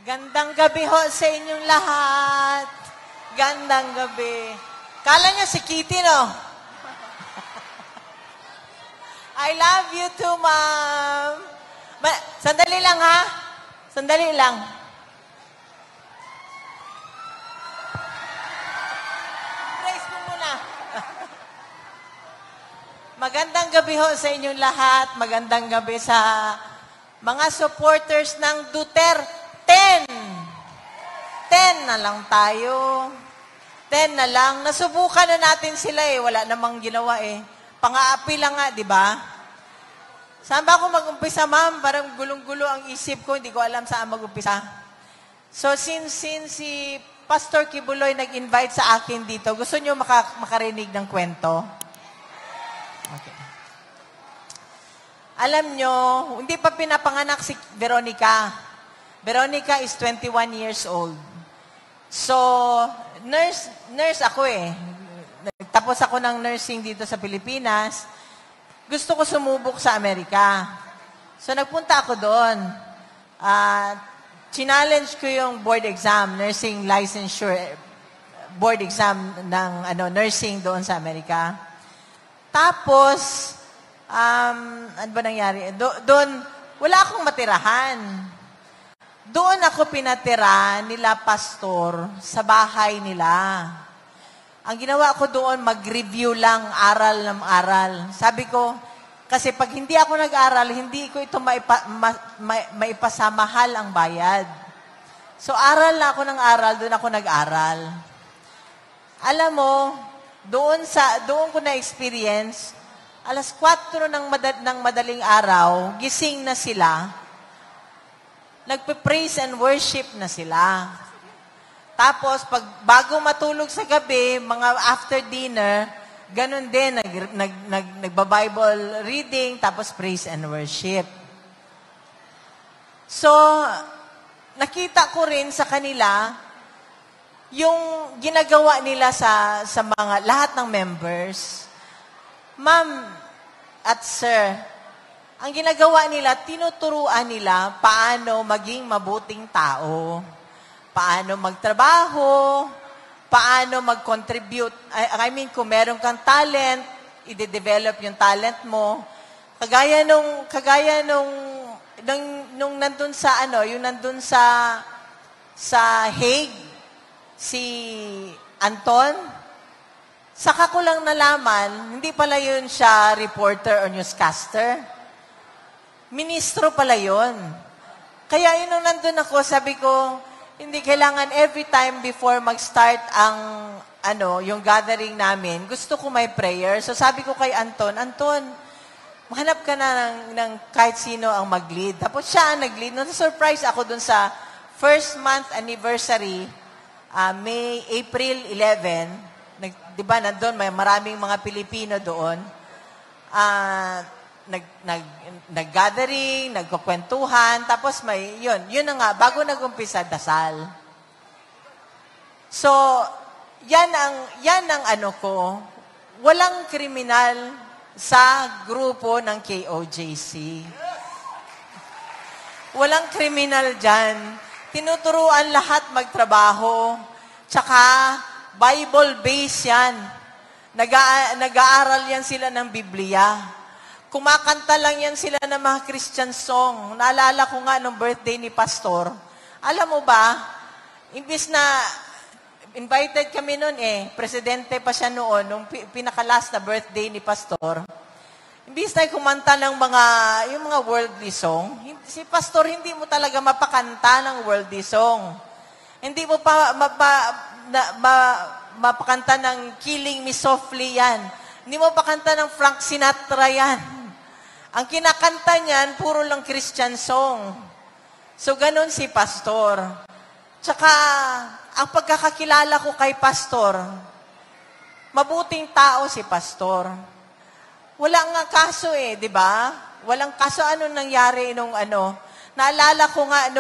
Gandang gabi ho sa inyong lahat. Gandang gabi. Kala niyo si Kitty, no? I love you too, Ma'am. Sandali lang, ha? Sandali lang. Praise mo muna. Magandang gabi ho sa inyong lahat. Magandang gabi sa mga supporters ng Duterte. 10 na lang tayo. 10 na lang. Nasubukan na natin sila eh. Wala namang ginawa eh. Pang-aapi lang nga, di ba? Saan ba ako mag-umpisa, ma'am? Parang gulong-gulo ang isip ko. Hindi ko alam saan mag-umpisa. So, since si Pastor Kibuloy nag-invite sa akin dito, gusto nyo makarinig ng kwento? Okay. Alam nyo, hindi pa pinapanganak si Veronica. Veronica is 21 years old. So, nurse ako eh. Tapos ako ng nursing dito sa Pilipinas. Gusto ko sumubok sa Amerika. So, nagpunta ako doon. Challenge ko yung board exam, nursing licensure board exam ng nursing doon sa Amerika. Tapos, ano ba nangyari? Doon, wala akong matirahan. Doon ako pinatira nila pastor sa bahay nila. Ang ginawa ko doon, mag-review lang, aral ng aral. Sabi ko, kasi pag hindi ako nag-aral, hindi ko ito maipasamahal ang bayad. So, aral na ako ng aral, doon ako nag-aral. Alam mo, doon ko na-experience, alas 4 ng madaling araw, gising na sila, nagpe-praise and worship na sila. Tapos, bago matulog sa gabi, mga after dinner, ganun din, nagba-Bible reading, tapos praise and worship. So, nakita ko rin sa kanila, yung ginagawa nila sa mga, lahat ng members. Ma'am at sir, ang ginagawa nila, tinuturuan nila paano maging mabuting tao, paano magtrabaho, paano mag-contribute. I mean, kung meron kang talent, i-develop yung talent mo. Kagaya nung nandun sa yung nandun sa Hague, si Anton, saka ko lang nalaman, hindi pala yun siya reporter or newscaster. Ministro pala yun. Kaya yun nung nandun ako, sabi ko, hindi kailangan every time before mag-start yung gathering namin, gusto ko may prayer. So sabi ko kay Anton, mahanap ka na ng kahit sino ang mag-lead. Tapos siya ang nag-lead. Surprise ako dun sa first month anniversary, April 11. Diba, nandun, may maraming mga Pilipino doon. Nag-gathering, nagkukwentuhan, tapos yun na nga, bago nag-umpisa, dasal. So, yan ang ko, walang kriminal sa grupo ng KOJC. Walang kriminal dyan. Tinuturuan lahat magtrabaho, tsaka Bible-based yan. Nag-aaral yan sila ng Biblia. Kumakanta lang yan sila ng mga Christian song. Naalala ko nga nung birthday ni Pastor. Alam mo ba, imbis na invited kami noon presidente pa siya noon, nung pinaka-last na birthday ni Pastor. Imbis na kumanta ng yung mga worldly song, si Pastor hindi mo talaga mapakanta ng worldly song. Hindi mo pa mapakanta ng Killing Me Softly yan. Hindi mo pakanta ng Frank Sinatra yan. Ang kinakanta niyan, puro lang Christian song. So, ganun si Pastor. Tsaka, ang pagkakakilala ko kay Pastor, mabuting tao si Pastor. Wala nga kaso di ba? Walang kaso. Ano nangyari nung Naalala ko nga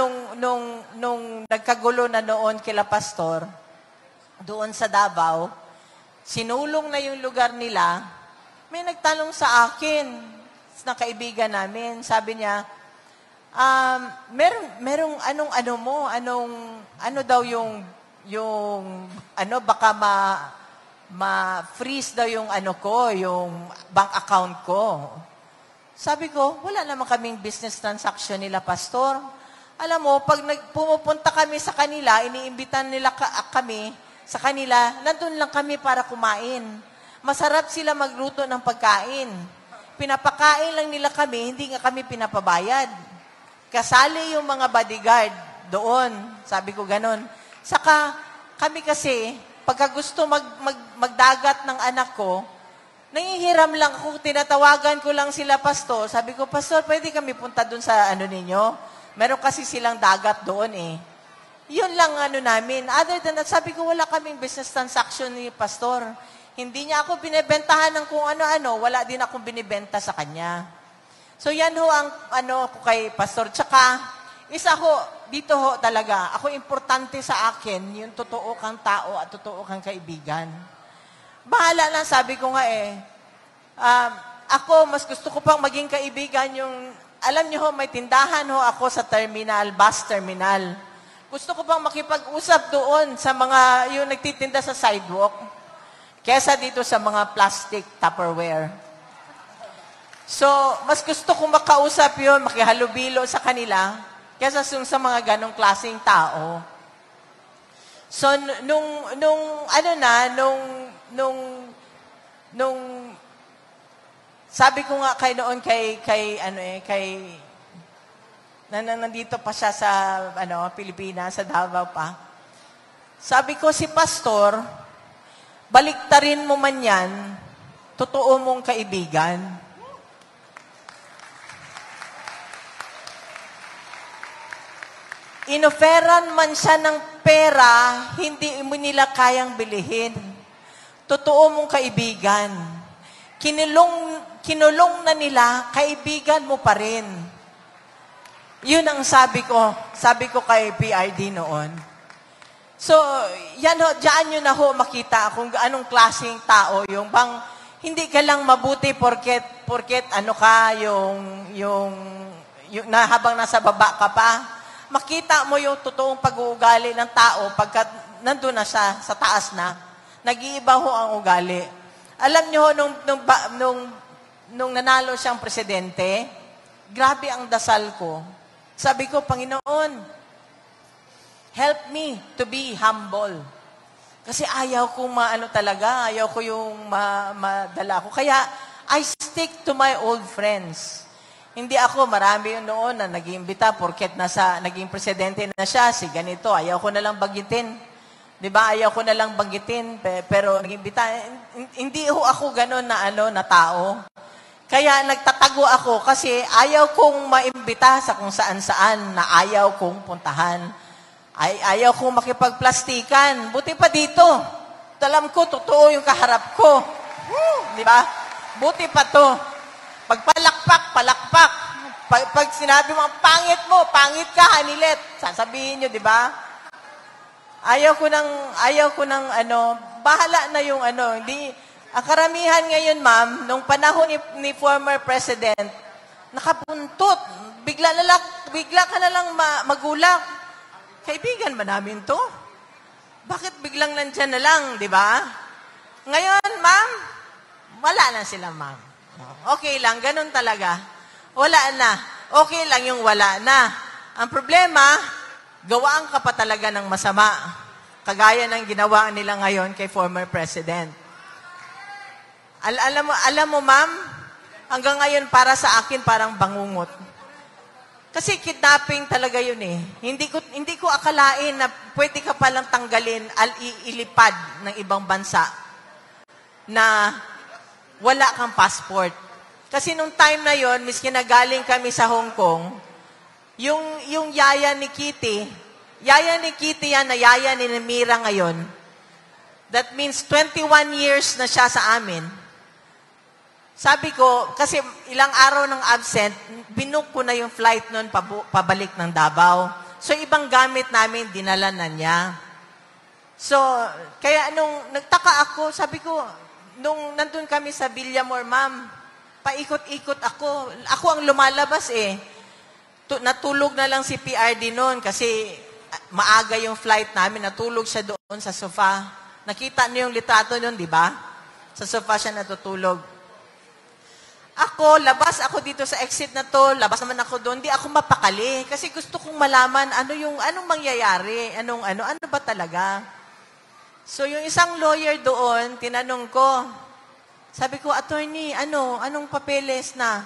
nung nagkagulo na noon kila Pastor, doon sa Davao, sinulong na yung lugar nila, may nagtanong sa akin, na kaibigan namin, sabi niya, merong ano daw baka ma-freeze daw yung yung bank account ko. Sabi ko, wala naman kaming business transaction nila, Pastor. Alam mo, pag pumupunta kami sa kanila, iniimbitan nila kami sa kanila, nandun lang kami para kumain. Masarap sila magluto ng pagkain. Pinapakain lang nila kami, hindi nga kami pinapabayad. Kasali yung mga bodyguard doon. Sabi ko ganon. Saka kami kasi, pagka gusto magdagat ng anak ko, nangihiram lang ako, tinatawagan ko lang sila, Pastor. Sabi ko, Pastor, pwede kami punta doon sa ninyo? Meron kasi silang dagat doon eh. Yun lang namin. Other than that, sabi ko, wala kaming business transaction ni Pastor. Hindi niya ako binibentahan ng kung ano-ano, wala din akong binibenta sa kanya. So yan ho ang ko kay Pastor. Tsaka, isa ho, dito ho talaga, ako importante sa akin, yung totoo kang tao at totoo kang kaibigan. Bahala lang, sabi ko nga ako, mas gusto ko pang maging kaibigan yung, alam niyo ho, may tindahan ho ako sa terminal, bus terminal. Gusto ko pang makipag-usap doon sa mga, yung nagtitinda sa sidewalk, kesa dito sa mga plastic Tupperware. So, mas gusto kong makausap yun, makihalubilo sa kanila, kesa sa mga ganong klaseng tao. So, sabi ko nga nandito pa siya sa, Pilipinas, sa Davao pa. Sabi ko, si Pastor, baliktarin mo man yan, totoo mong kaibigan. Inoferan man siya ng pera, hindi mo nila kayang bilihin. Totoo mong kaibigan. Kinulong na nila, kaibigan mo pa rin. Yun ang sabi ko kay PRD noon. So, yan ho, diyan nyo na ho makita kung anong klaseng tao, yung bang hindi ka lang mabuti porket na habang nasa baba ka pa. Makita mo yung totoong pag-uugali ng tao pagkat nandun na siya sa taas na. Nag-iiba ho ang ugali. Alam niyo ho, nung nanalo siyang presidente, grabe ang dasal ko. Sabi ko, Panginoon, help me to be humble. Kasi ayaw ko ayaw ko yung madala ko. Kaya, I stick to my old friends. Hindi ako, marami yun noon na nag-iimbita porket naging presidente na siya, si ganito, ayaw ko na lang bagitin. Diba? Ayaw ko na lang bagitin, pero nag-iimbita. Hindi ho ako ganon na tao. Kaya nagtatago ako kasi ayaw kong maimbita sa kung saan-saan na ayaw kong puntahan. Ayaw kong makipagplastikan. Buti pa dito. Alam ko, totoo yung kaharap ko. Diba? Buti pa to. Palakpak. Pag sinabi mo, pangit ka, Hanilet. Sasabihin nyo, di ba? Ayaw ko ng bahala na yung hindi, ang karamihan ngayon, ma'am, nung panahon ni former president, nakabuntot. Bigla ka na lang magulak. Kaibigan ba namin to? Bakit biglang nandyan na lang, di ba? Ngayon, ma'am, wala na sila, ma'am. Okay lang, ganun talaga. Wala na. Okay lang yung wala na. Ang problema, gawaan ka pa talaga ng masama. Kagaya ng ginawa nila ngayon kay former president. Alam mo, ma'am, hanggang ngayon para sa akin parang bangungot. Kasi kidnapping talaga yun eh. Hindi ko akalain na pwede ka palang tanggalin, ilipad ng ibang bansa na wala kang passport. Kasi nung time na yon, miski nagaling kami sa Hong Kong, yung yaya ni Kitty yan na yaya ni Mira ngayon, that means 21 years na siya sa amin. Sabi ko, kasi ilang araw ng absent, binook ko na yung flight nun pabalik ng Davao. So, ibang gamit namin, dinala na niya. So, kaya nung nagtaka ako, sabi ko, nung nandun kami sa Villamor, ma'am, paikot-ikot ako. Ako ang lumalabas eh. natulog na lang si PRD noon kasi maaga yung flight namin. Natulog siya doon sa sofa. Nakita niyo yung litrato noon, di ba? Sa sofa siya natutulog. Ako, labas ako dito sa exit na to, labas naman ako doon, di ako mapakali. Kasi gusto kong malaman anong mangyayari, ano ba talaga. So, yung isang lawyer doon, tinanong ko, sabi ko, attorney, anong papeles na?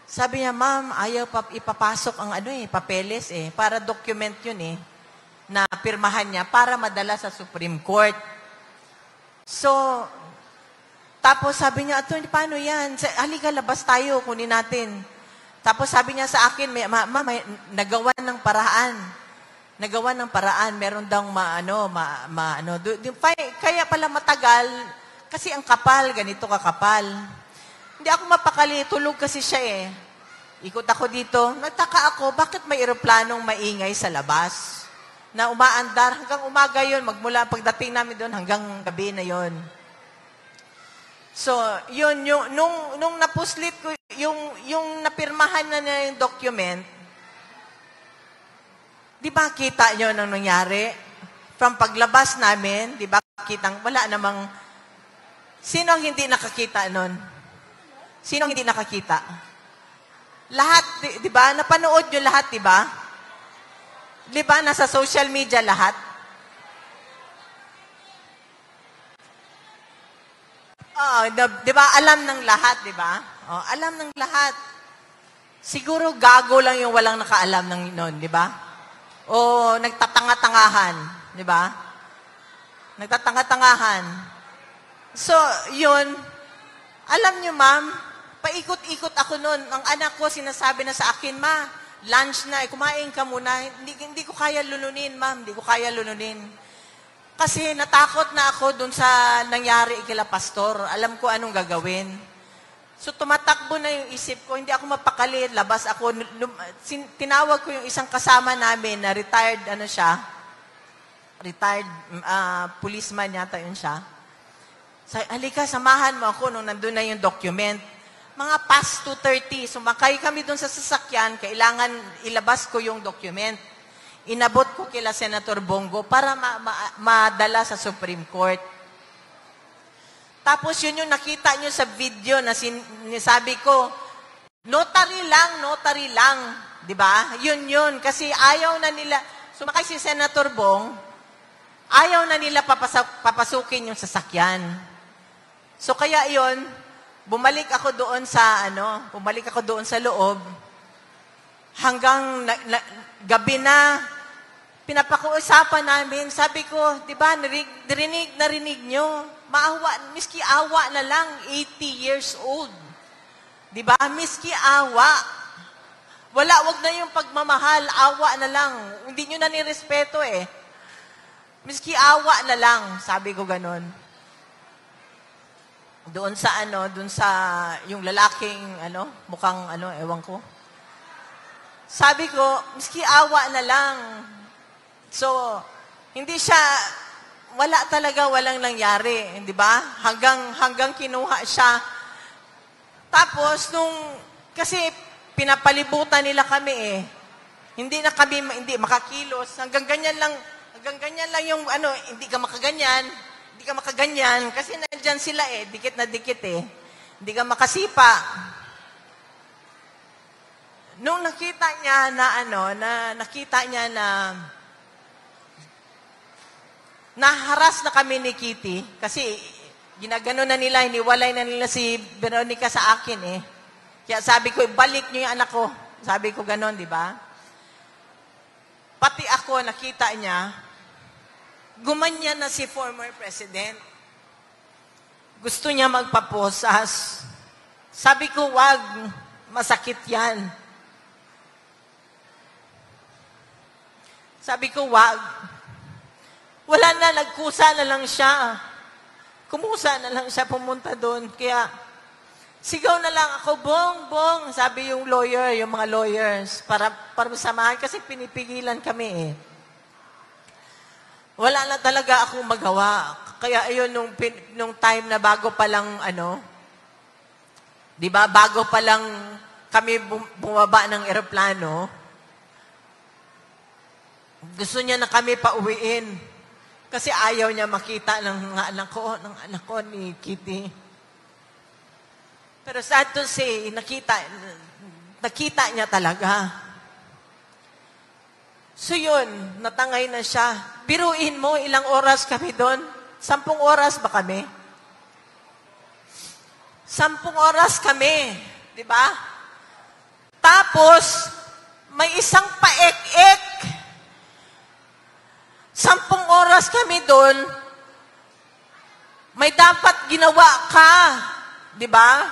Sabi niya, ma'am, ayaw ipapasok ang papeles para document yun na pirmahan niya para madala sa Supreme Court. So, tapos sabi niya, attorney, paano yan? Halika, labas tayo, kunin natin. Tapos sabi niya sa akin, may nagawa ng paraan. Nagawa ng paraan, meron daw kaya pala matagal, kasi ang kapal, ganito kakapal. Hindi ako mapakali, tulog kasi siya Ikot ako dito, nagtaka ako, bakit may eroplanong maingay sa labas? Na umaandar, hanggang umaga yun, magmula pagdating namin doon, hanggang gabi na yun. So, yun, nung napuslit ko, yung napirmahan na niya yung document, di ba kita nyo nang nangyari? From paglabas namin, di ba kitang, wala namang, sino ang hindi nakakita nun? Sino ang hindi nakakita? Lahat, di ba? Napanood nyo lahat, di ba? Di ba? Nasa social media lahat. Di ba? Alam ng lahat, di ba? Alam ng lahat. Siguro gago lang yung walang nakaalam ng noon, di ba? O nagtatanga-tangahan, di ba? Nagtatanga-tangahan. So, yun, alam nyo, ma'am, paikot-ikot ako noon. Ang anak ko sinasabi na sa akin, ma, lunch na, kumain ka muna. Hindi ko kaya lununin, ma'am. Hindi ko kaya lununin. Kasi natakot na ako dun sa nangyari kila pastor. Alam ko anong gagawin. So tumatakbo na yung isip ko. Hindi ako mapakali. Labas ako. Tinawag ko yung isang kasama namin na retired, retired policeman yata yun siya. Halika, samahan mo ako nung nandun na yung document. Mga past 2:30, sumakay kami dun sa sasakyan, kailangan ilabas ko yung document. Inabot ko kila Senator Bongo para madala sa Supreme Court. Tapos yun yung nakita nyo sa video na sabi ko, notary lang. Di ba? Yun. Kasi ayaw na nila, sumakay si Senator Bong, ayaw na nila papasukin yung sasakyan. So kaya yun, bumalik ako doon sa loob, hanggang gabi na, pinapakuusapan namin, sabi ko, di ba, narinig nyo, miski awa na lang, 80 years old. Di ba, miski awa. Wag na yung pagmamahal, awa na lang. Hindi nyo na nirespeto Miski awa na lang, sabi ko ganon. Doon sa yung lalaking, mukhang, ewan ko. Sabi ko, miski awa na lang. So, walang nangyari, di ba? Hanggang kinuha siya. Tapos, kasi pinapalibutan nila kami hindi makakilos. Hanggang ganyan lang yung, hindi ka makaganyan, kasi nandyan sila dikit na dikit Hindi ka makasipa. Nung nakita niya na naharas na kami ni Kitty, kasi ginagano na nila, hiniwalay na nila si Veronica sa akin Kaya sabi ko, balik niyo yung anak ko. Sabi ko ganon, di ba? Pati ako, nakita niya, gumanyan na si former president. Gusto niya magpaposas. Sabi ko, wag, masakit yan. Sabi ko, wag. Wala na, nagkusa na lang siya. Kumusa na lang siya pumunta doon. Kaya, sigaw na lang ako, bong. Sabi yung mga lawyers, para masamahan, kasi pinipigilan kami Wala na talaga akong magawa. Kaya ayun, nung time na bago pa lang, di ba, bago pa lang kami bumaba ng eroplano, gusto niya na kami pauwiin. Kasi ayaw niya makita ng anak ko ni Kitty. Pero sad to say, nakita niya talaga. So yun, natangay na siya. Biruin mo, ilang oras kami doon? 10 oras ba kami? 10 oras kami. Di ba? Tapos, may isang paek-ek. 10 oras kami doon. May dapat ginawa ka. Di ba?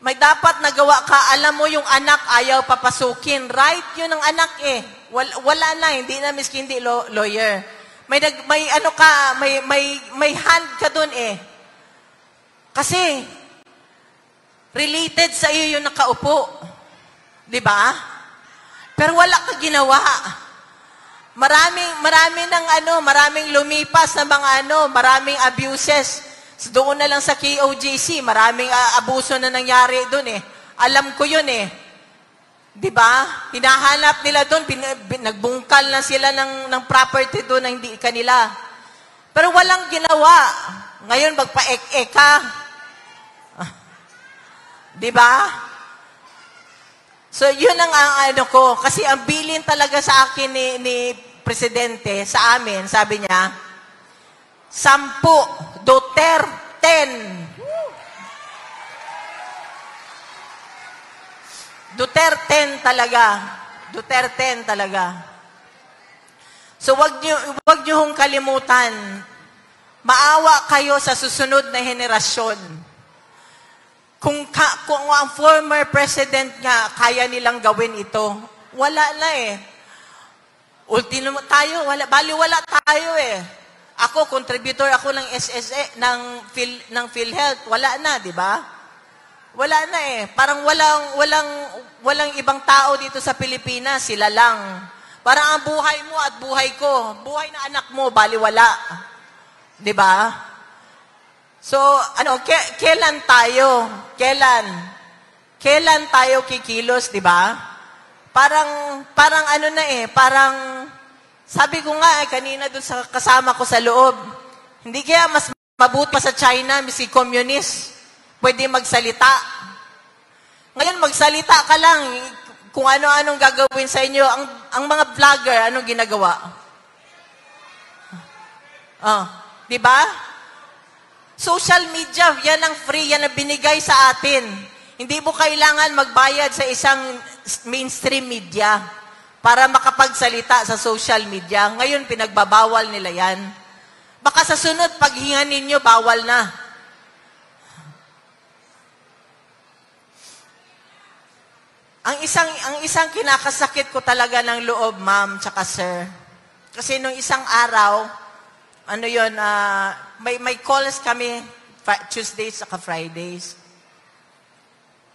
May dapat nagawa ka. Alam mo yung anak ayaw papasukin. Right? Yun ang anak eh. Wala na. Hindi na miski hindi lawyer. May ano ka, may hand ka dun eh. Kasi, related sa iyo yung nakaupo. Di ba? Pero wala ka ginawa. Maraming lumipas na maraming abuses. So, doon na lang sa KOJC, maraming abuso na nangyari doon eh. Alam ko yun eh. Di ba? Hinahanap nila doon, nagbungkal na sila ng property doon na hindi kanila. Pero walang ginawa. Ngayon, magpa-ek-ek ka. Di ba? So, yun ang ano ko. Kasi ang bilin talaga sa akin ni Presidente, sa amin, sabi niya, 10, Duterte 10. Duterte talaga. So wag niyo hong kalimutan. Maawa kayo sa susunod na henerasyon. Kung ang former president nga kaya nilang gawin ito, wala na eh. Ultimo tayo, wala tayo eh. Ako, contributor ako ng SSA, ng PhilHealth. Wala na, di ba? Wala na eh. Parang walang ibang tao dito sa Pilipinas. Sila lang. Parang ang buhay mo at buhay ko. Buhay na anak mo, baliwala. Di ba? So, kailan tayo? Kailan tayo kikilos, di ba? Parang sabi ko nga kanina dun sa kasama ko sa loob, hindi kaya mas mabuti pa sa China, miski communist, pwede magsalita. Ngayon, magsalita ka lang, kung ano-anong gagawin sa inyo, ang mga vlogger, anong ginagawa? Di ba? Social media, yan ang free, yan ang binigay sa atin. Hindi mo kailangan magbayad sa isang mainstream media para makapagsalita sa social media. Ngayon, pinagbabawal nila yan. Baka sa sunod, paghinga ninyo, bawal na. Ang isang kinakasakit ko talaga ng loob, ma'am, tsaka sir. Kasi nung isang araw, may calls kami, Tuesdays saka Fridays.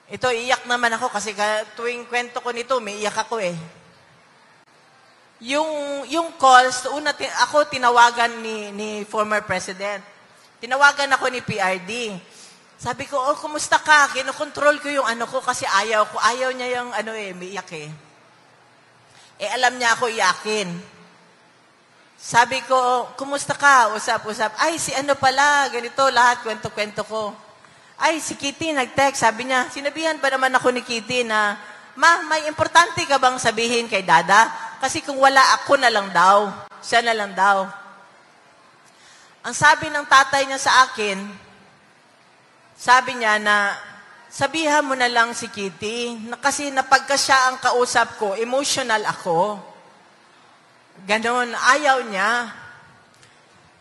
Ito, iyak naman ako kasi tuwing kwento ko nito, may iyak ako eh. Yung calls, ako tinawagan ni former president. Tinawagan ako ni PRD. Sabi ko, kumusta ka? Kinokontrol ko yung ko kasi ayaw niya yung may iyak eh. Alam niya ako iyakin. Sabi ko, kumusta ka? Usap-usap. Ay, si pala, ganito, lahat, kwento-kwento ko. Ay, si Kitty nag-text, sabi niya, sinabihan ba naman ako ni Kitty na, Ma, may importante ka bang sabihin kay Dada? Kasi kung wala, ako na lang daw. Siya na lang daw. Ang sabi ng tatay niya sa akin, sabi niya na, sabihan mo na lang si Kitty, na kasi napagka siya ang kausap ko, emotional ako. Ganon, ayaw niya.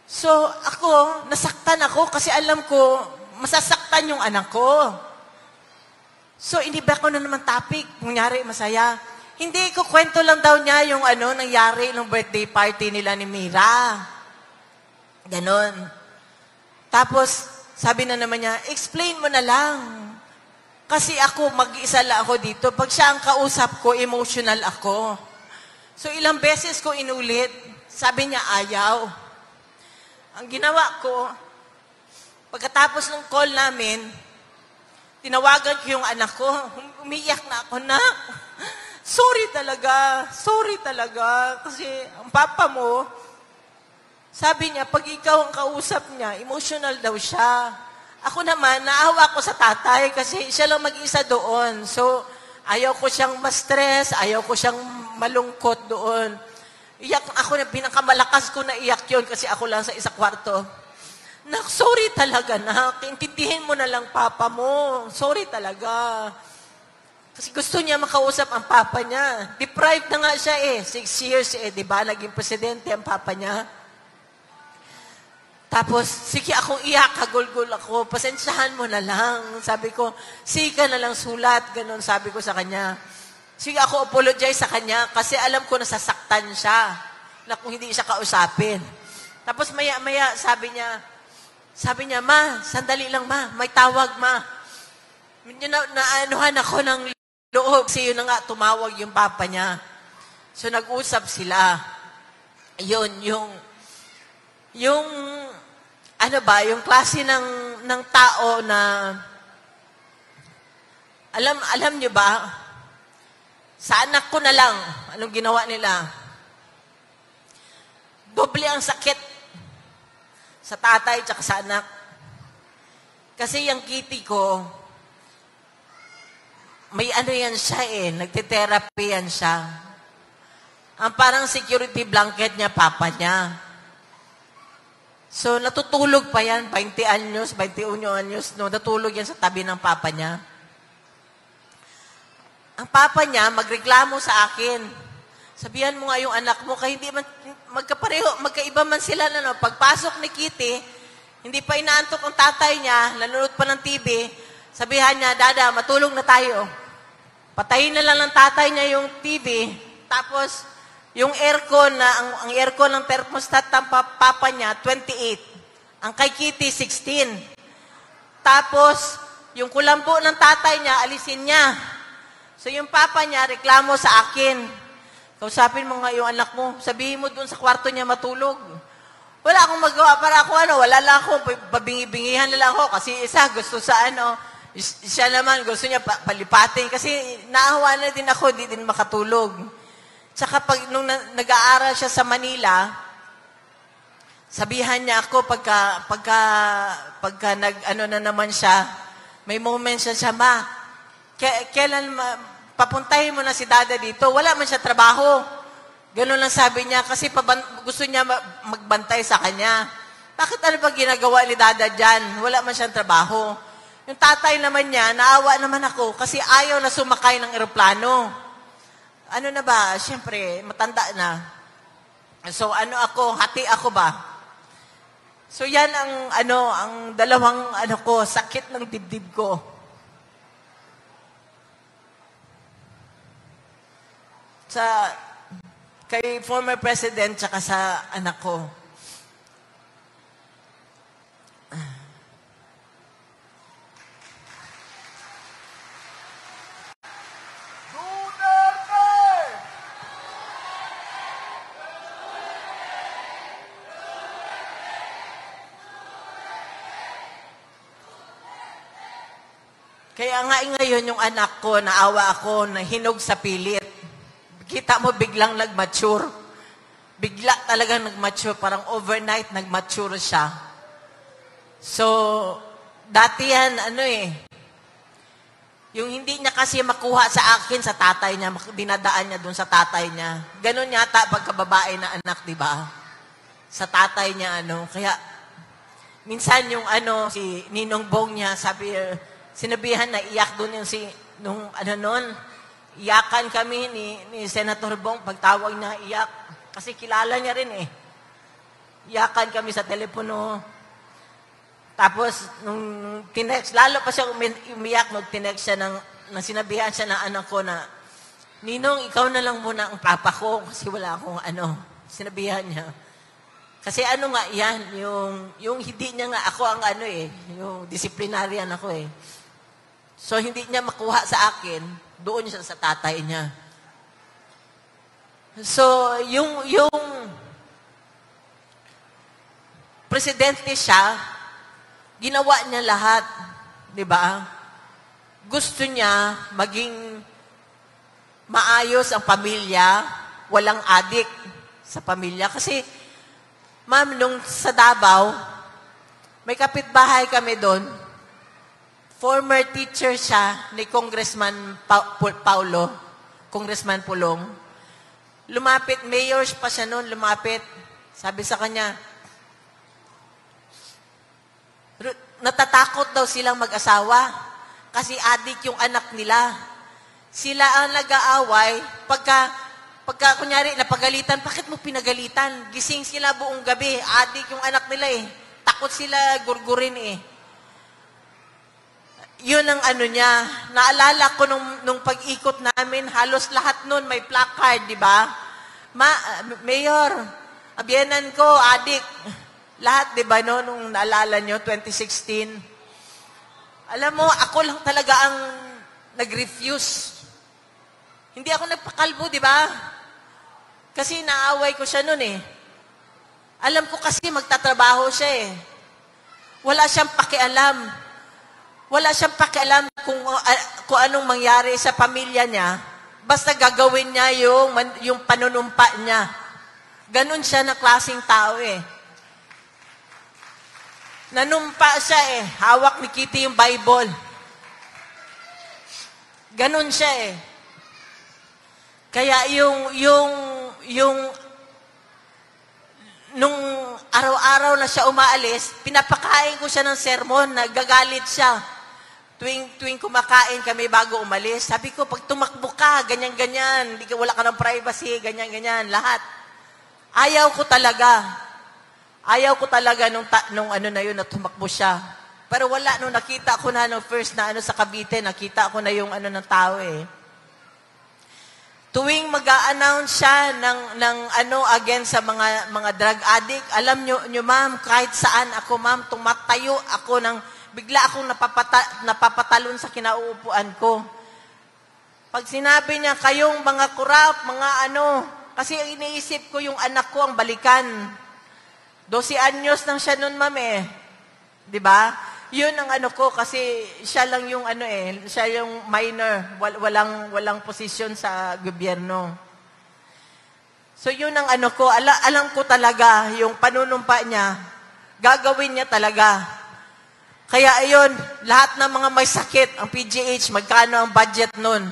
So, ako, nasaktan ako kasi alam ko, masasaktan yung anak ko. So, iniba ko na naman topic. Kunyari, masaya. Hindi ko kwento lang daw niya yung nangyari nung birthday party nila ni Mira. Ganon. Tapos, sabi na naman niya, explain mo na lang. Kasi ako, mag-isa lang ako dito. Pag siya ang kausap ko, emotional ako. So, ilang beses ko inulit. Sabi niya, ayaw. Ang ginawa ko, pagkatapos ng call namin, tinawagan ko yung anak ko. Umiyak na ako, nak. Sorry talaga. Kasi ang papa mo, sabi niya, pag ikaw ang kausap niya, emotional daw siya. Ako naman, naawa ko sa tatay kasi siya lang mag-isa doon. So, ayaw ko siyang ma-stress, ayaw ko siyang malungkot doon. Iyak ako na, pinakamalakas ko na iyak yun kasi ako lang sa isa kwarto. Nak, sorry talaga, nak. Intindihin mo na lang papa mo. Sorry talaga. Kasi gusto niya makausap ang papa niya. Deprived na nga siya 6 years di ba? Naging presidente ang papa niya. Tapos, sige akong iyak, kagulgul ako. Pasensyahan mo na lang. Sabi ko, sige ka na lang sulat. Ganon sabi ko sa kanya. Sige ako apologize sa kanya kasi alam ko nasasaktan siya na kung hindi siya kausapin. Tapos maya-maya sabi niya, ma, sandali lang ma, may tawag ma. Naanuhan ako ng loob kasi yun na nga tumawag yung papa niya. So nag-usap sila. Yun, yung yung klase ng tao na alam niyo ba, sa anak ko na lang, anong ginawa nila? Doble ang sakit sa tatay at sa anak. Kasi yung kitty ko, may yan siya nagte-therapy yan siya. Ang parang security blanket niya, papa niya. So, natutulog pa yan, 20 anyos, natutulog yan sa tabi ng papa niya. Ang papa niya, magreklamo sa akin. Sabihan mo nga yung anak mo, kaya hindi man, magkaiba man sila na, pagpasok ni Kitty, hindi pa inaantok ang tatay niya, nanonood pa ng TV, sabihan niya, Dada, matulog na tayo. Patayin na lang ng tatay niya yung TV, tapos, yung aircon, ang aircon ng thermostat ng papa niya, 28. Ang kay Kitty, 16. Tapos, yung kulambo ng tatay niya, alisin niya. So, yung papa niya, reklamo sa akin. Kausapin mo nga yung anak mo. Sabihin mo dun sa kwarto niya matulog. Wala akong magawa para ako, wala lang ako. Pabingi-bingihan na lang ako. Kasi isa, gusto sa siya naman, gusto niya palipatin. Kasi naawa na din ako, hindi din makatulog. Tsaka nung nag-aaral siya sa Manila, sabihan niya ako pagka na naman siya, may moments siya, ma, kailan papuntahin mo na si Dada dito? Wala man siya trabaho. Ganun lang sabi niya kasi gusto niya magbantay sa kanya. Bakit ano ba ginagawa ni Dada dyan? Wala man siyang trabaho. Yung tatay naman niya, naawa naman ako kasi ayaw na sumakay ng eroplano. Ano na ba? Siyempre, matanda na. So, hati ako ba? So, yan ang dalawang, sakit ng dibdib ko. Kay former president, tsaka sa anak ko. Kaya nga ngayon yung anak ko, naawa ako, nahinog sa pilit. Kita mo, biglang nag-mature. Bigla talagang nag-mature. Parang overnight nag-mature siya. So, dati yan, yung hindi niya kasi makuha sa akin, sa tatay niya, dinadaan niya dun sa tatay niya. Ganon yata pagkababae na anak, di ba? Sa tatay niya, Kaya, minsan yung si Ninong Bong niya, sinabihan na iyak doon iyakan kami ni Senator Bong, pagtawag na iyak. Kasi kilala niya rin Iyakan kami sa telepono. Tapos, nung tinext, lalo pa siya umiyak nung tinext siya sinabihan siya ng anak ko na, Ninong, ikaw na lang muna ang papa ko kasi wala akong sinabihan niya. Kasi nga yan, yung hindi niya nga ako ang yung disciplinarian ako So, hindi niya makuha sa akin, doon siya sa tatay niya. So, yung presidente siya, ginawa niya lahat, di ba? gusto niya maging maayos ang pamilya, walang adik sa pamilya. Kasi, ma'am, nung sa Davao, may kapitbahay kami doon. Former teacher siya ni Congressman Paulo, Congressman Pulong. Lumapit, mayor pa siya noon, lumapit. Sabi sa kanya, natatakot daw silang mag-asawa kasi adik yung anak nila. Sila ang nag-aaway pagka kunyari napagalitan, bakit mo pinagalitan? Gising sila buong gabi, adik yung anak nila eh. Takot sila gurgurin eh. Yun ang ano niya. Naalala ko nung pag-ikot namin, halos lahat nun may placard, di ba? Mayor, abiyanan ko, adik. Lahat, di ba, no? Nung naalala nyo, 2016. Alam mo, ako lang talaga ang nag-refuse. Hindi ako nagpakalbo, di ba? Kasi naaway ko siya nun eh. Alam ko kasi magtatrabaho siya eh. Wala siyang pakialam. Wala siyang pakialam kung anong mangyari sa pamilya niya. Basta gagawin niya yung panunumpa niya. Ganon siya na klaseng tao eh. Nanumpa siya eh. Hawak ni Kitty yung Bible. Ganon siya eh. Kaya nung araw-araw na siya umaalis, pinapakain ko siya ng sermon, nagagalit siya. Tuwing kumakain kami bago umalis, sabi ko, pag tumakbo ka, ganyan-ganyan, wala ka ng privacy, ganyan-ganyan, lahat. Ayaw ko talaga nung ano na yun, na tumakbo siya. Pero wala, nung nakita ko na, nung first na sa Cavite, nakita ko na yung ng tao eh. Tuwing mag-a-announce siya ng against sa mga drug addict, alam nyo ma'am, kahit saan ako ma'am, tumatayo ako bigla akong napapatalon sa kinauupuan ko. Pag sinabi niya, kayong mga kurap, kasi iniisip ko yung anak ko ang balikan. 12 anyos nang siya nun, ma'am eh. 'Di ba? Yun ang ko kasi siya lang yung siya yung minor, walang posisyon sa gobyerno. So yun ang ko, alam ko talaga yung panunumpa niya, gagawin niya talaga. Kaya ayun, lahat ng mga may sakit, ang PGH, magkano ang budget nun?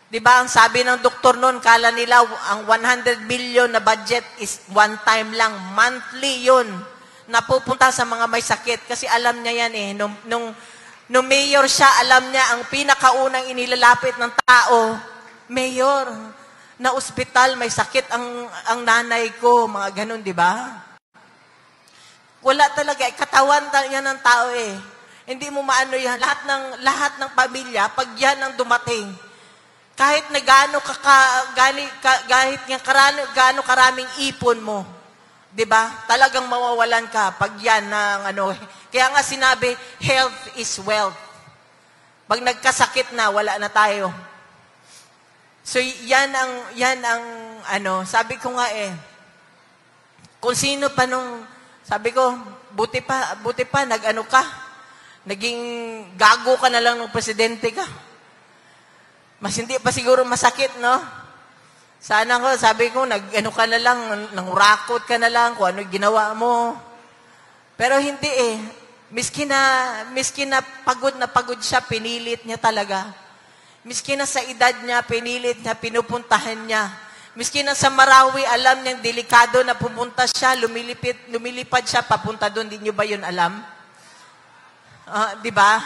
'Di ba? Ang sabi ng doktor nun, kala nila ang 100 billion na budget is one time lang, monthly yun. Napupunta sa mga may sakit. Kasi alam niya yan eh. Nung mayor siya, alam niya ang pinakaunang inilalapit ng tao, mayor, na ospital, may sakit ang nanay ko, mga ganun, di ba? Wala talaga. Katawan yan ng tao eh. Hindi mo maano yan. Lahat ng pamilya, pag yan ang dumating, kahit na gaano karaming ipon mo, 'di ba? Talagang mawawalan ka pag yan ng Kaya nga sinabi, health is wealth. Pag nagkasakit na, wala na tayo. So yan ang sabi ko nga eh, kung sino pa sabi ko, buti pa naging gago ka na lang ng presidente ka. Mas hindi pa siguro masakit, no? Sana sabi ko, ka na lang, nangurakot ka na lang, kung ano ginawa mo. Pero hindi eh. Miski na pagod siya, pinilit niya talaga. Miski na sa edad niya, pinilit niya, pinupuntahan niya. Miski na sa Marawi, alam niyang delikado na pumunta siya, lumilipad siya, papunta doon, di niyo ba yun alam? Di ba?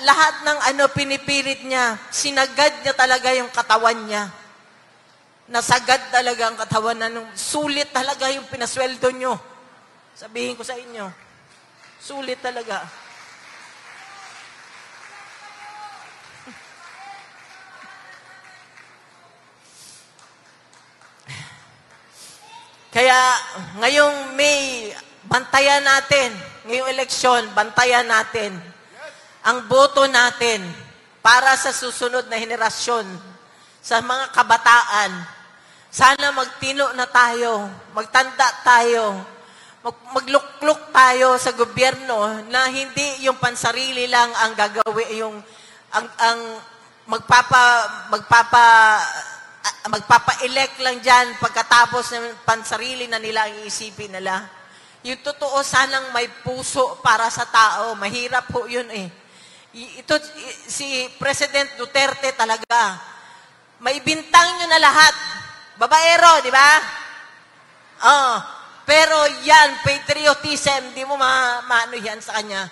Lahat ng pinipilit niya, sinagad niya talaga yung katawan niya. Nasagad talaga ang katawan na sulit talaga yung pinasweldo nyo. Sabihin ko sa inyo, sulit talaga. Kaya ngayong May, bantayan natin, ngayong eleksyon, bantayan natin ang boto natin para sa susunod na henerasyon, sa mga kabataan. Sana magtino na tayo, magtanda tayo, maglukluk tayo sa gobyerno na hindi yung pansarili lang ang gagawin, ang magpapa-elect lang dyan pagkatapos ng pansarili na nila ang iisipin nila. Yung totoo, sanang may puso para sa tao. Mahirap po yun eh. Si President Duterte talaga, maibintang nyo na lahat. Babaero, di ba? Oh, pero yan, patriotism, di mo maano yan sa kanya.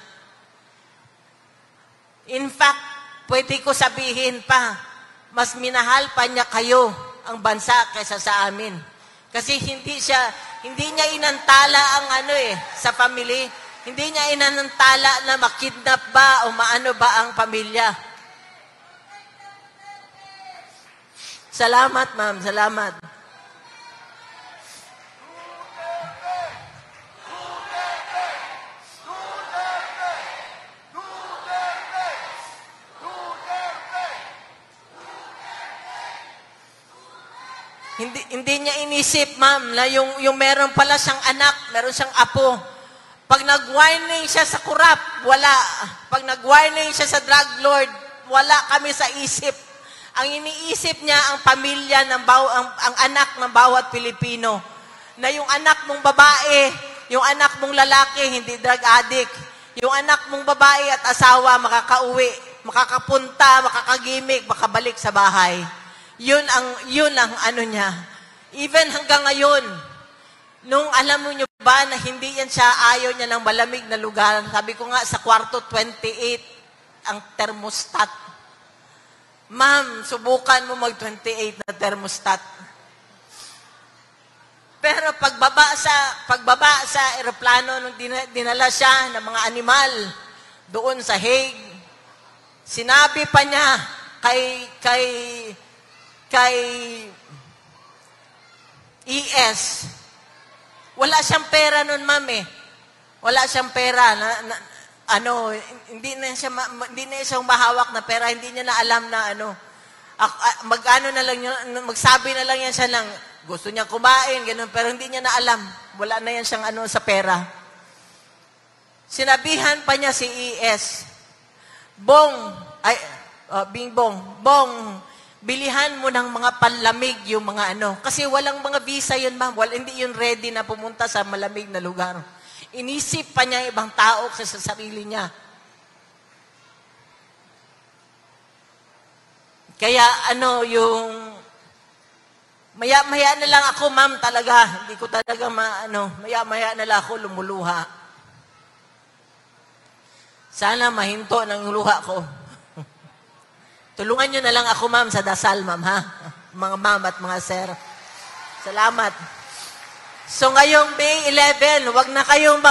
In fact, pwede ko sabihin pa, mas minahal pa niya kayo, ang bansa, kaysa sa amin. Kasi hindi niya inantala ang sa family. Hindi niya inantala na makidnap ba o maano ba ang pamilya. Salamat, ma'am. Salamat. Hindi niya inisip, ma'am, na yung meron pala siyang anak, meron siyang apo. Pag nag-whining siya sa kurap, wala. Pag nag-whining siya sa drug lord, wala kami sa isip. Ang iniisip niya ang pamilya ang anak ng bawat Pilipino. Na yung anak mong babae, yung anak mong lalaki, hindi drug addict. Yung anak mong babae at asawa makakauwi, makakapunta, makakagimik, makabalik sa bahay. Yun ang ano niya. Even hanggang ngayon, nung alam mo nyo ba na hindi yan siya, ayaw niya ng malamig na lugar. Sabi ko nga, sa kwarto 28 ang thermostat. Ma'am, subukan mo mag-28 na thermostat. Pero pagbaba sa eroplano, nung dinala siya ng mga animal doon sa Hague, sinabi pa niya kay ES, wala siyang pera nun, ma'am eh. Wala siyang pera hindi na siya mahawak na pera, hindi niya na alam na magsabi na lang yan siya lang, gusto niya kumain, ganun, pero hindi niya na alam. Wala na yan siyang sa pera. Sinabihan pa niya si ES, Bong, bilihan mo ng mga panlamig yung mga Kasi walang mga visa yun, ma'am. Hindi yun ready na pumunta sa malamig na lugar. Inisip pa niya ibang tao sa sarili niya. Kaya yung maya-maya na lang ako, ma'am, talaga. Hindi ko talaga maya-maya na lang ako lumuluha. Sana mahinto ng luha ko. Tulungan nyo na lang ako, ma'am, sa dasal, ma'am, ha? Mga ma'am at mga sir. Salamat. So, ngayong May 11, wag na kayong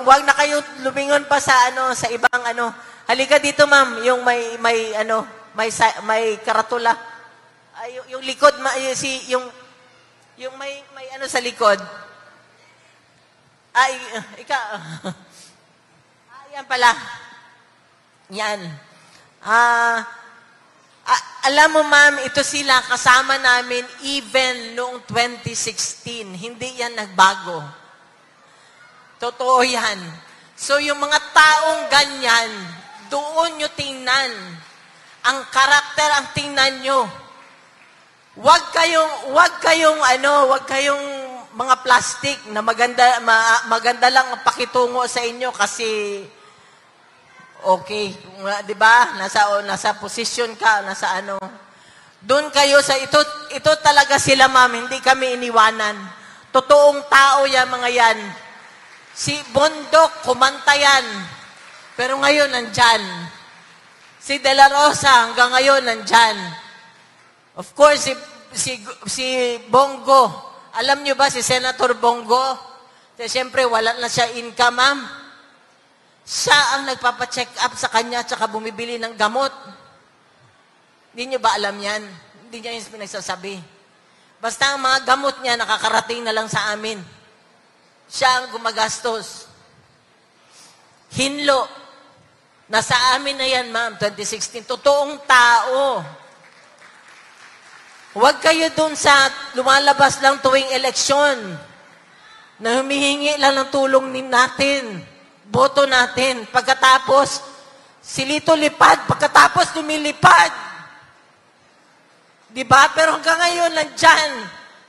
wag na kayong lumingon pa sa sa ibang Halika dito, ma'am, yung may karatula. Ay, yung likod, yung may sa likod. Ay, yan pala. Yan. Alam mo, ma'am, ito sila kasama namin even noong 2016. Hindi yan nagbago. Totoo yan. So, yung mga taong ganyan, doon nyo tingnan. Ang karakter ang tingnan nyo. Huwag kayong mga plastic na maganda lang ang pakitungo sa inyo kasi okay, 'di ba? Nasa position ka, nasa Doon kayo sa ito talaga sila, ma'am, hindi kami iniwanan. Totoong tao yan, mga yan. Si Bondok, kumanta yan. Pero ngayon nandyan. Si De La Rosa hanggang ngayon nandyan. Of course, si Bongo. Alam niyo ba si Senator Bongo? Siyempre wala na siya income, ma'am. Siya ang nagpapacheck up sa kanya at saka bumibili ng gamot. Hindi niyo ba alam yan? Hindi niya yung pinagsasabi. Basta ang mga gamot niya nakakarating na lang sa amin. Siya ang gumagastos. Hinlo. Nasa amin na yan, ma'am, 2016. Totoong tao. Huwag kayo dun sa lumalabas lang tuwing eleksyon na humihingi lang ng tulong natin. Boto natin. Pagkatapos, Si Lito lipad, pagkatapos lumilipad. Diba? Pero hanggang ngayon, nandyan.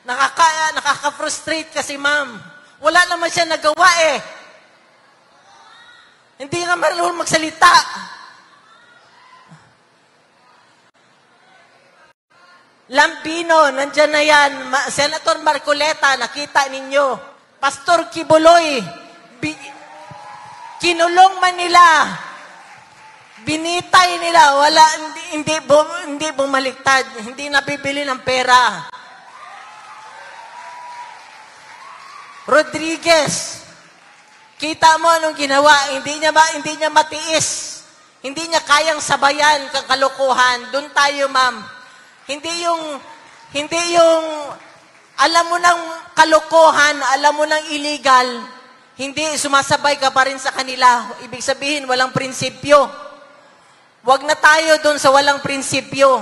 Nakaka-frustrate kasi, ma'am. Wala naman siya nagawa eh. Hindi nga marunong magsalita. Lambino, nandyan na yan. Senator Marcoleta, nakita ninyo. Pastor Kibuloy, kinulong man nila. Binitay nila. Wala, hindi bumaliktad. Hindi nabibili ng pera. Rodriguez, kita mo anong ginawa. Hindi niya matiis. Hindi niya kayang sabayan kang kalokohan. Doon tayo, ma'am. Hindi yung alam mo ng kalokohan, alam mo ng illegal, hindi sumasabay ka pa rin sa kanila. Ibig sabihin, walang prinsipyo. Huwag na tayo doon sa walang prinsipyo.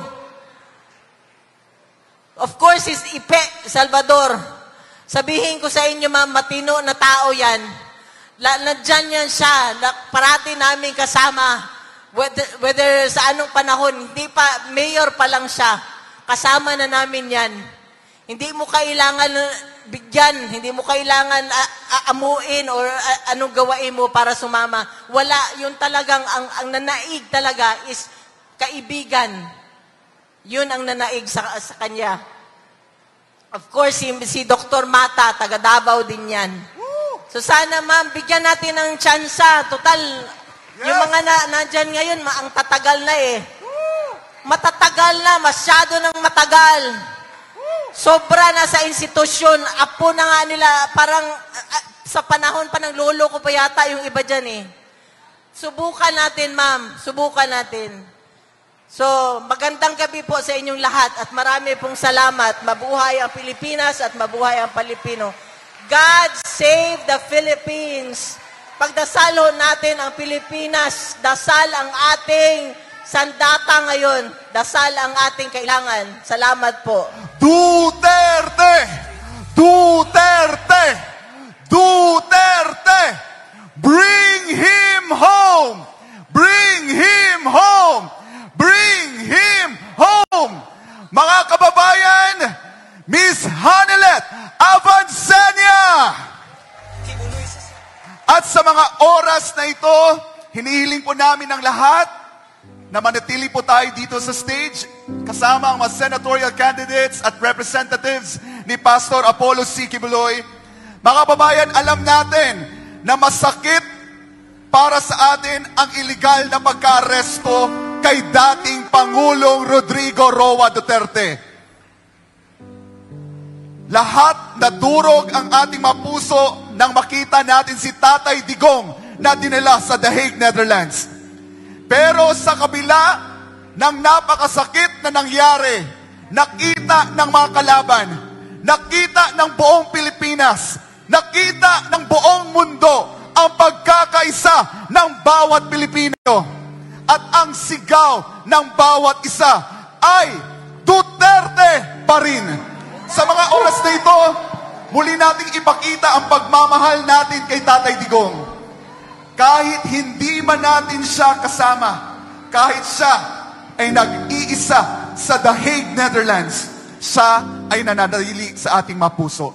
Of course, is Ipe Salvador. Sabihin ko sa inyo, ma'am, matino na tao yan. Nandyan yan siya. Parati namin kasama. Whether sa anong panahon, hindi pa, mayor pa lang siya. Kasama na namin yan. Hindi mo kailangan bigyan, hindi mo kailangan amuin or anong gawain mo para sumama. Wala, yun talagang, ang nanaig talaga is kaibigan. Yun ang nanaig sa kanya. Of course, si Dr. Mata, taga Davao din yan. So sana, ma'am, bigyan natin ng tsansa. Total, yung mga nandyan ngayon, ang tatagal na eh. Matatagal na, masyado nang matagal. Sobra na sa institusyon. Apo na nga nila, parang sa panahon pa ng lolo ko pa yata yung iba dyan eh. Subukan natin, ma'am. Subukan natin. So, magandang gabi po sa inyong lahat at marami pong salamat. Mabuhay ang Pilipinas at mabuhay ang Pilipino. God save the Philippines. Pagdasalo natin ang Pilipinas. Dasal ang ating sandata ngayon. Dasal ang ating kailangan. Salamat po. Duterte! Duterte! Duterte! Bring him home! Bring him home! Bring him home! Mga kababayan, Miss Hanelet Avancenia! At sa mga oras na ito, hinihiling po namin ng lahat na manatili po tayo dito sa stage kasama ang mga senatorial candidates at representatives ni Pastor Apollo C. Kibuloy. Mga kababayan, alam natin na masakit para sa atin ang iligal na pagka-aresto kay dating Pangulong Rodrigo Roa Duterte. Lahat nadurog ang ating mapuso nang makita natin si Tatay Digong na dinala sa The Hague, Netherlands. Pero sa kabila ng napakasakit na nangyari, nakita ng mga kalaban, nakita ng buong Pilipinas, nakita ng buong mundo ang pagkakaisa ng bawat Pilipino. At ang sigaw ng bawat isa ay Duterte pa rin. Sa mga oras na ito, muli nating ipakita ang pagmamahal natin kay Tatay Digong. Kahit hindi man natin siya kasama, kahit siya ay nag-iisa sa The Hague, Netherlands, siya ay nananatili sa ating mapuso.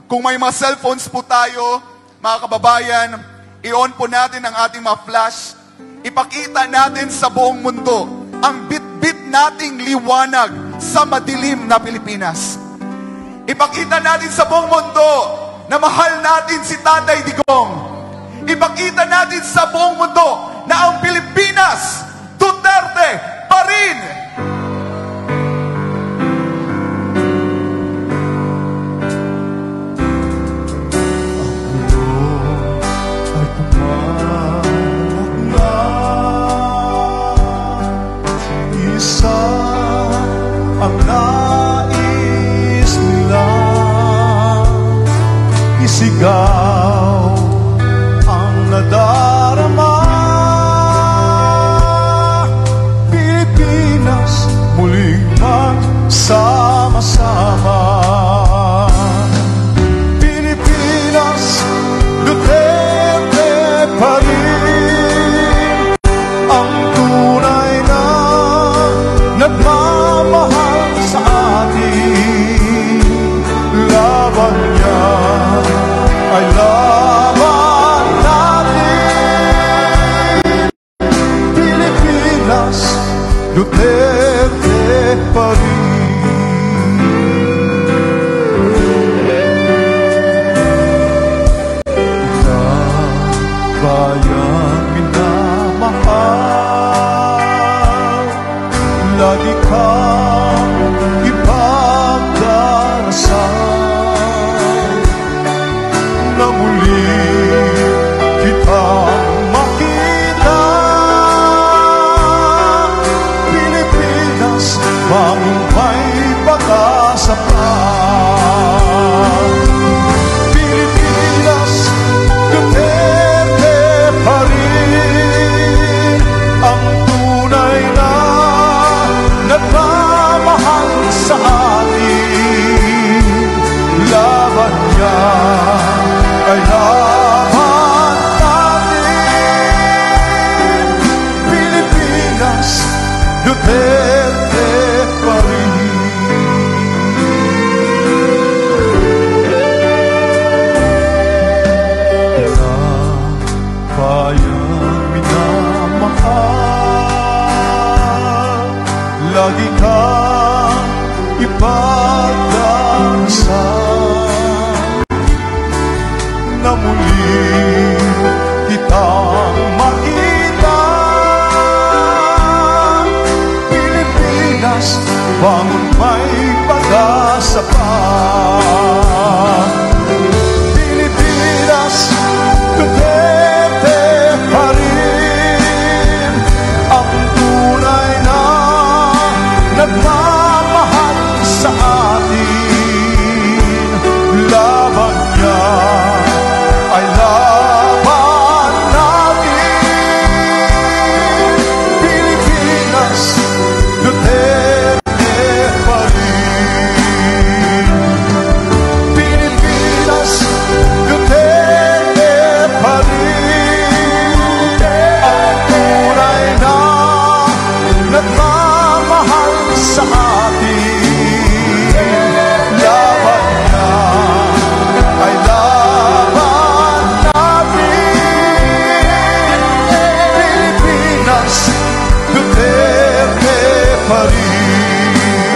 Kung may mga cellphones po tayo, mga kababayan, i-on po natin ang ating mga flash. Ipakita natin sa buong mundo ang bit-bit nating liwanag sa madilim na Pilipinas. Ipakita natin sa buong mundo na mahal natin si Tatay Digong. Ipakita natin sa buong mundo na ang Pilipinas, Duterte pa rin. Isa ang nais nila, isigaw ang nadarama. Pilipinas muling magsama-sama. Pilipinas, Duterte pa rin ang laban niya ay laban natin. Pilipinas, Duterte pa rin. Bayang minamahal, lagi kang ipagdarasal, na muli kitang makita. Pilipinas, bangon may pag-asa pa. Pilipinas, Duterte pa rin ang tunay na nagmamahal sa atin. Laban niya ay laban natin. Pilipinas, Duterte pa rin. Bayang minamahal, lagi kang ipagdarasal, na muli kitang makita. Pilipinas, bangon may pag-asa pa. Pilipinas, Duterte pa rin ang tunay na nagmamahal sa atin. Laban niya ay laban natin. Pilipinas, Duterte pa rin. Pilipinas, Duterte pa rin ang tunay na nagmamahal sa atin. Laban niya ay laban natin. Pilipinas, Duterte pa rin.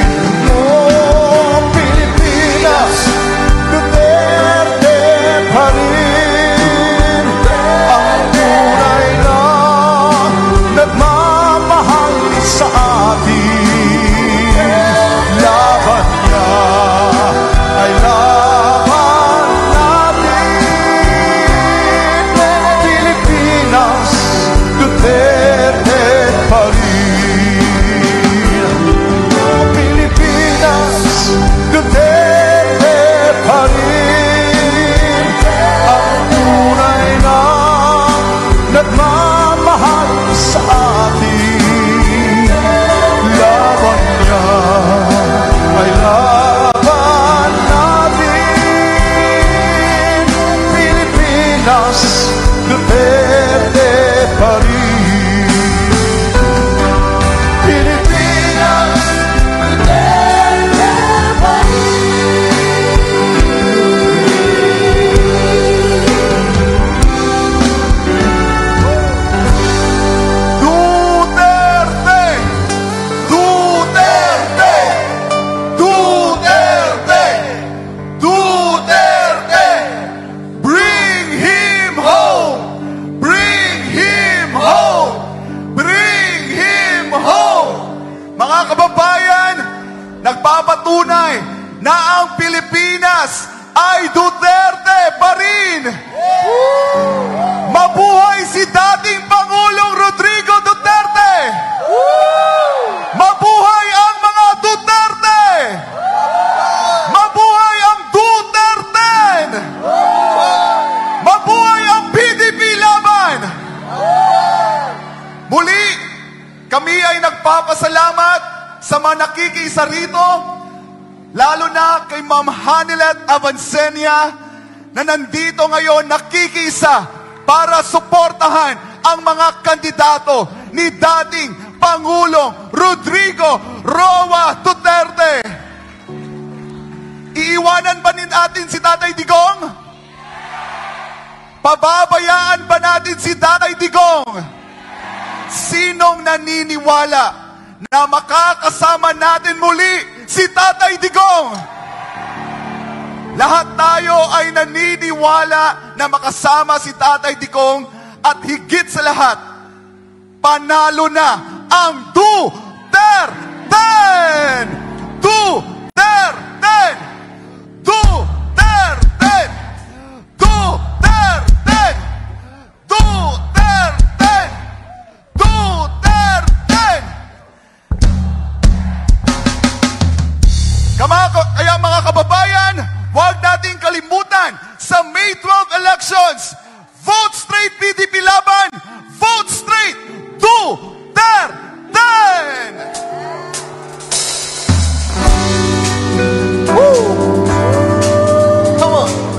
Oh, Pilipinas, Duterte pa rin ang tunay na nagmamahal sa atin. Laban niya ay laban natin. Pilipinas, Duterte pa rin. Oh, Pilipinas, Duterte pa rin ang tunay na nagmamahal sa atin. Laban niya ay laban natin. Pilipinas, Duterte pa rin. Pilipinas, Duterte pa Duterte! Duterte! Duterte! Duterte! Bring him home! Bring him home! Bring him home! Mga kababayan, nagpapatunay na ang Pilipinas ay Duterte pa rin. Mabuhay si dating Pangulong Rodrigo Duterte! Mabuhay ang mga Duterte! Mabuhay ang Duterte! Mabuhay ang PDP laban! Muli, kami ay nagpapasalamat sa mga nakikiisa rito, lalo na kay Ma'am Hanilet Avancenia, na nandito ngayon nakikiisa para suportahan ang mga kandidato ni dating Pangulong Rodrigo Roa Duterte. Iiwanan ba natin si Tatay Digong? Pababayaan ba natin si Tatay Digong? Sinong naniniwala na makakasama natin muli si Tatay Digong? Lahat tayo ay naniniwala na makasama si Tatay Digong at higit sa lahat, panalo na ang Duterte! Duterte! Duterte! Duterte! Duterte! Duterte! Kaya mga kababayan, huwag nating kalimutan sa May 12 elections, vote straight PDP laban, vote straight Duterte! Come on.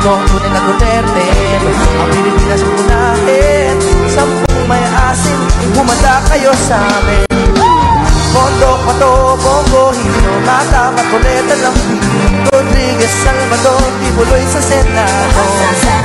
Kung tunay na Duterte, ang Pilipinas unahin. 10 may asin, humanda kayo sa amin. Bondo, Pato, Bongo, Hino, Mata, Macoleta, Lampi, Rodriguez, Salvador, Tibuloy sa Senado.